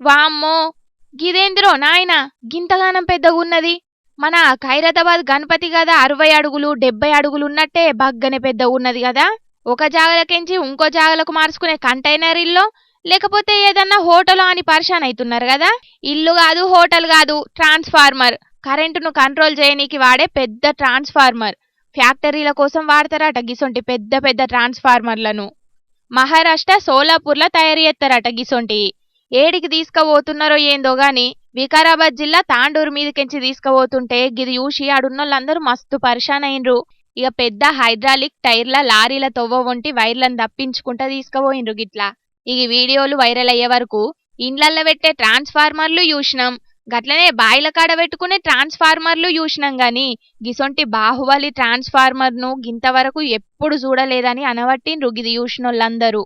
వామ్మో గిదేంద్రో నాయనా గింతగానం పెద్దగున్నది. మన ఖైరతాబాద్ గణపతి కదా 60 అడుగులు 70 అడుగులు ఉన్నట్టే బగ్గనే పెద్దగున్నది కదా. ఒక జాగలకెంచి ఇంకో జాగలకు మార్చుకునే కంటైనర్ ఇల్లో లేకపోతే ఏదన్నా హోటల్ అని పరిశాన్ అవుతున్నారు కదా. ఇల్లు కాదు హోటల్ కాదు ట్రాన్స్ఫార్మర్. కరెంటును కంట్రోల్ చేయనీకి వాడే పెద్ద ట్రాన్స్ఫార్మర్. ఫ్యాక్టరీల కోసం వాడతారట గిసొంటి పెద్ద పెద్ద ట్రాన్స్ఫార్మర్లను. మహారాష్ట్ర సోలాపూర్లో తయారు చేస్తారట గిసొంటి. ఏడికి తీసుకుపోతున్నారో ఏందో గాని వికారాబాద్ జిల్లా తాండూరు మీదకెంచి తీసుకుపోతుంటే గిది చూసి ఆడున్నోళ్ళందరూ మస్తు పరిశాన్ అయిండ్రు. ఇక పెద్ద హైడ్రాలిక్ టైర్ల లారీల తొవ్వ వంటి వైర్లను తప్పించుకుంటా తీసుకుపోయిండ్రు గిట్లా. ఇక వీడియోలు వైరల్ అయ్యే వరకు ఇండ్లల్లో పెట్టే ట్రాన్స్ఫార్మర్లు చూసినాం, గట్లనే బాయిల కాడ పెట్టుకునే ట్రాన్స్ఫార్మర్లు చూసినాం గాని గిసొంటి బాహుబలి ట్రాన్స్ఫార్మర్ను గింతవరకు ఎప్పుడు చూడలేదని అనవట్టిండ్రు గిది చూసినోళ్ళందరూ.